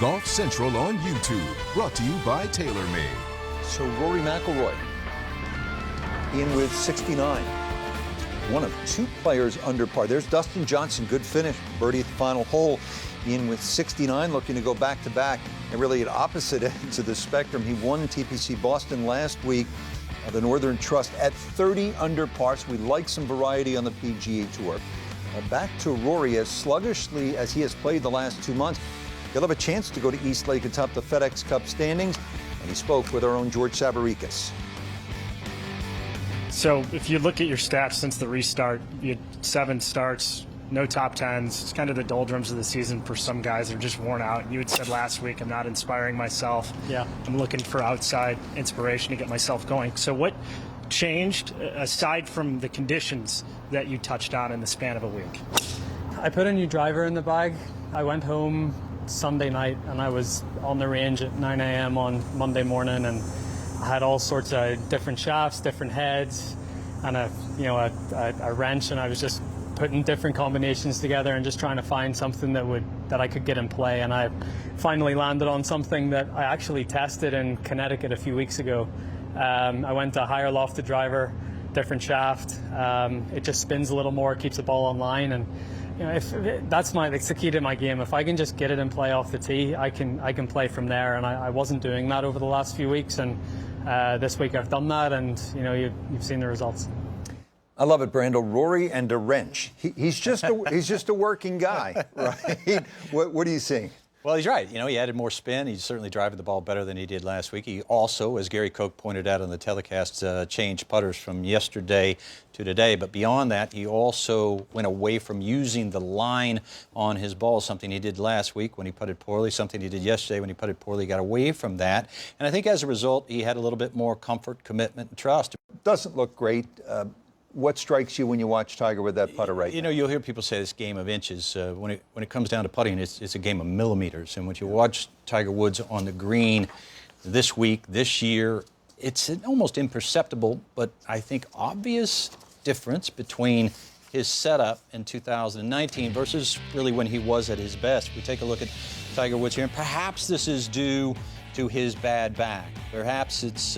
Golf Central on YouTube, brought to you by TaylorMade. So Rory McIlroy in with 69. One of two players under par. There's Dustin Johnson, good finish, birdie at the final hole, in with 69, looking to go back-to-back, and really at opposite ends of the spectrum. He won TPC Boston last week, the Northern Trust, at 30 under par, so we like some variety on the PGA Tour. Back to Rory, as sluggishly as he has played the last 2 months, he'll have a chance to go to East Lake atop the FedEx Cup standings, and he spoke with our own George Sabaricas. So if you look at your stats since the restart, you had 7 starts, no top 10s. It's kind of the doldrums of the season for some guys that are just worn out. You had said last week, I'm not inspiring myself. Yeah. I'm looking for outside inspiration to get myself going. So what changed, aside from the conditions that you touched on in the span of a week? I put a new driver in the bag. I went home Sunday night and I was on the range at 9 a.m. on Monday morning, and I had all sorts of different shafts, different heads, and a wrench, and I was just putting different combinations together and just trying to find something that I could get in play. And I finally landed on something that I actually tested in Connecticut a few weeks ago. I went to a higher lofted driver, different shaft. It just spins a little more, keeps the ball on line, and that's the key to my game. If I can just get it in play off the tee, I can play from there. And I wasn't doing that over the last few weeks, and this week I've done that, and you've seen the results. I love it, Brando. Rory and a wrench. He's just a working guy, right? What are you seeing? Well, he's right. He added more spin. He's certainly driving the ball better than he did last week. He also, as Gary Koch pointed out on the telecast, changed putters from yesterday to today. But beyond that, he also went away from using the line on his ball, something he did last week when he putted poorly, something he did yesterday when he putted poorly. He got away from that. And I think as a result, he had a little bit more comfort, commitment, and trust. Doesn't look great. What strikes you when you watch Tiger with that putter right now? You'll hear people say this game of inches. When it comes down to putting, it's a game of millimeters. And when you watch Tiger Woods on the green this week, this year, it's an almost imperceptible, but I think obvious difference between his setup in 2019 versus really when he was at his best. We take a look at Tiger Woods here, and perhaps this is due to his bad back. Perhaps it's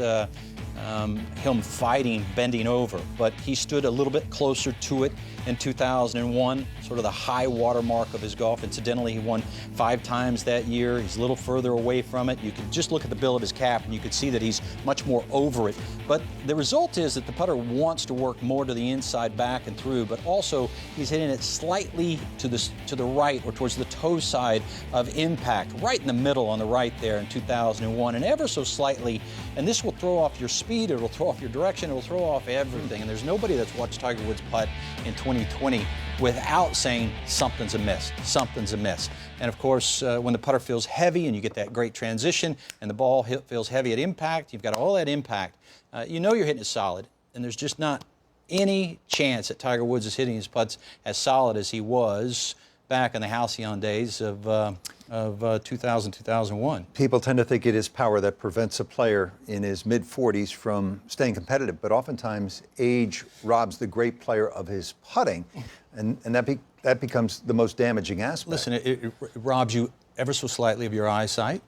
him fighting, bending over, but he stood a little bit closer to it in 2001, sort of the high water mark of his golf. Incidentally, he won 5 times that year. He's a little further away from it. You can just look at the bill of his cap and you can see that he's much more over it. But the result is that the putter wants to work more to the inside, back and through, but also he's hitting it slightly to the right or towards the toe side of impact, right in the middle on the right there in 2001, and ever so slightly. And this will throw off your speed, it'll throw off your direction, it'll throw off everything. And there's nobody that's watched Tiger Woods putt in 2020 without saying something's amiss, something's amiss. And of course, when the putter feels heavy and you get that great transition and the ball feels heavy at impact, you've got all that impact, you're hitting it solid. And there's just not any chance that Tiger Woods is hitting his putts as solid as he was back in the halcyon days of 2000, 2001. People tend to think it is power that prevents a player in his mid-40s from staying competitive, but oftentimes age robs the great player of his putting, and that becomes the most damaging aspect. Listen, it robs you ever so slightly of your eyesight,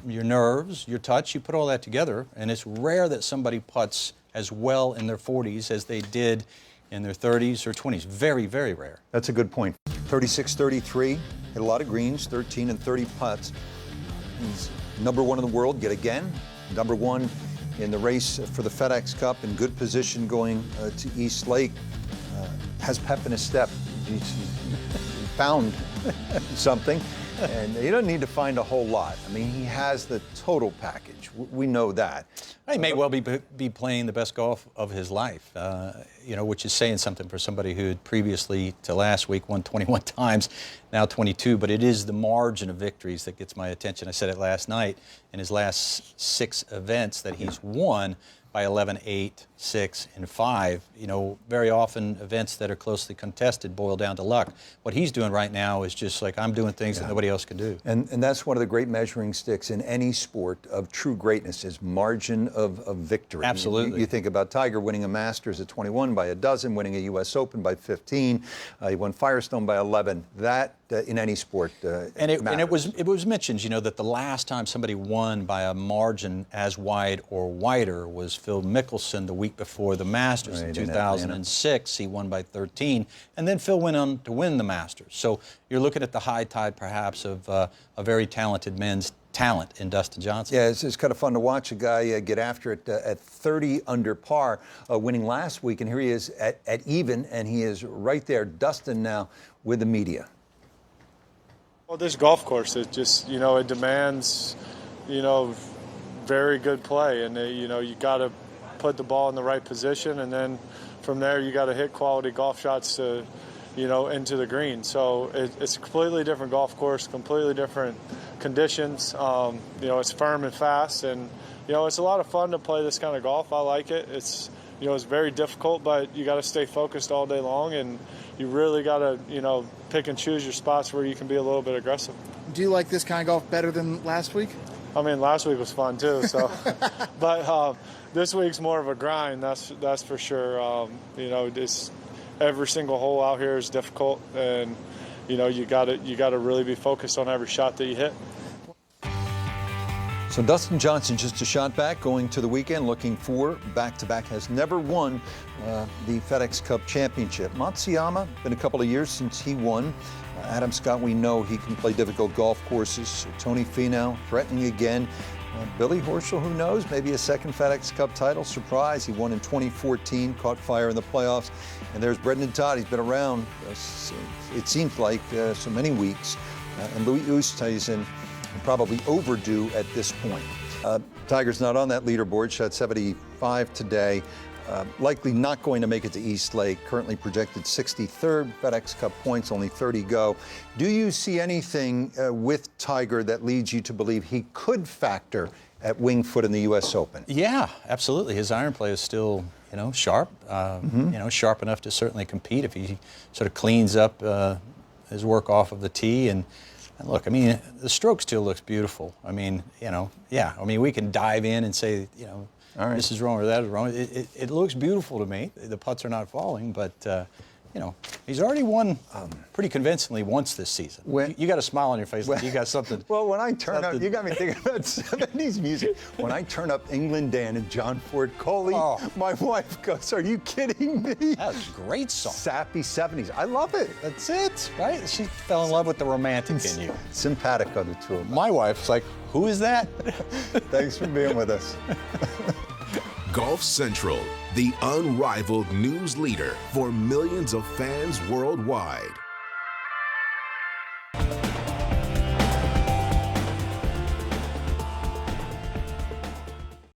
your nerves, your touch. You put all that together, and it's rare that somebody putts as well in their 40s as they did in their 30s or 20s. Very, very rare. That's a good point. 36-33, hit a lot of greens, 13 and 30 putts. He's #1 in the world yet again, #1 in the race for the FedEx Cup, in good position going to East Lake. Has pep in his step. He's found something, and he doesn't need to find a whole lot. I mean, he has the total package. We know that. He may well be playing the best golf of his life, which is saying something for somebody who had previously to last week won 21 times, now 22. But it is the margin of victories that gets my attention. I said it last night. In his last 6 events that he's won by 11, 8, 6, and 5. Very often events that are closely contested boil down to luck. What he's doing right now is just like, I'm doing things that nobody else can do. And that's one of the great measuring sticks in any sport of true greatness is margin of victory. Absolutely. You think about Tiger winning a Masters at 21 by a dozen, winning a U.S. Open by 15. He won Firestone by 11. That in any sport. And it was mentioned, you know, that the last time somebody won by a margin as wide or wider was Phil Mickelson the week before the Masters in 2006. He won by 13, and then Phil went on to win the Masters. So you're looking at the high tide, perhaps, of a very talented men's talent in Dustin Johnson. Yeah, it's kind of fun to watch a guy get after it at 30 under par, winning last week, and here he is at even, and he is right there. Dustin now with the media. Well, this golf course, it just, you know, it demands, you know, very good play, and you know, you got to put the ball in the right position, and then from there you got to hit quality golf shots to, you know, into the green. So it's a completely different golf course, completely different conditions. You know, it's firm and fast, and you know, it's a lot of fun to play this kind of golf. I like it. It's, you know, it's very difficult, but you got to stay focused all day long, and you really got to, you know, pick and choose your spots where you can be a little bit aggressive. Do you like this kind of golf better than last week? I mean, last week was fun too. So, but this week's more of a grind. That's for sure. You know, this every single hole out here is difficult, and you know, you got to really be focused on every shot that you hit. So Dustin Johnson just a shot back going to the weekend, looking for back-to-back, has never won the FedEx Cup Championship. Matsuyama, been a couple of years since he won. Adam Scott, we know he can play difficult golf courses. Tony Finau threatening again. Billy Horschel, who knows, maybe a second FedEx Cup title. Surprise, he won in 2014, caught fire in the playoffs. And there's Brendan Todd, he's been around, it seems like, so many weeks. And Louis Oosthuizen, probably overdue at this point. Tiger's not on that leaderboard, shot 75 today. Likely not going to make it to East Lake. Currently projected 63rd FedEx Cup points, only 30 go. Do you see anything with Tiger that leads you to believe he could factor at Winged Foot in the U.S. Open? Yeah, absolutely. His iron play is still, you know, sharp. You know, sharp enough to certainly compete if he sort of cleans up his work off of the tee. And look, I mean, the stroke still looks beautiful. I mean, you know, yeah. I mean, we can dive in and say, you know, this is wrong or that is wrong. It looks beautiful to me. The putts are not falling, but, you know, he's already won pretty convincingly once this season. You got a smile on your face. Like you got something. Well, when I turn up, you got me thinking about 70s music. When I turn up England Dan and John Ford Coley, my wife goes, "Are you kidding me?" That was a great song. Sappy 70s. I love it. That's it, right? She fell in love with the romantic in you. Simpatico, the two of them. My wife's like, who is that? Thanks for being with us. Golf Central, the unrivaled news leader for millions of fans worldwide.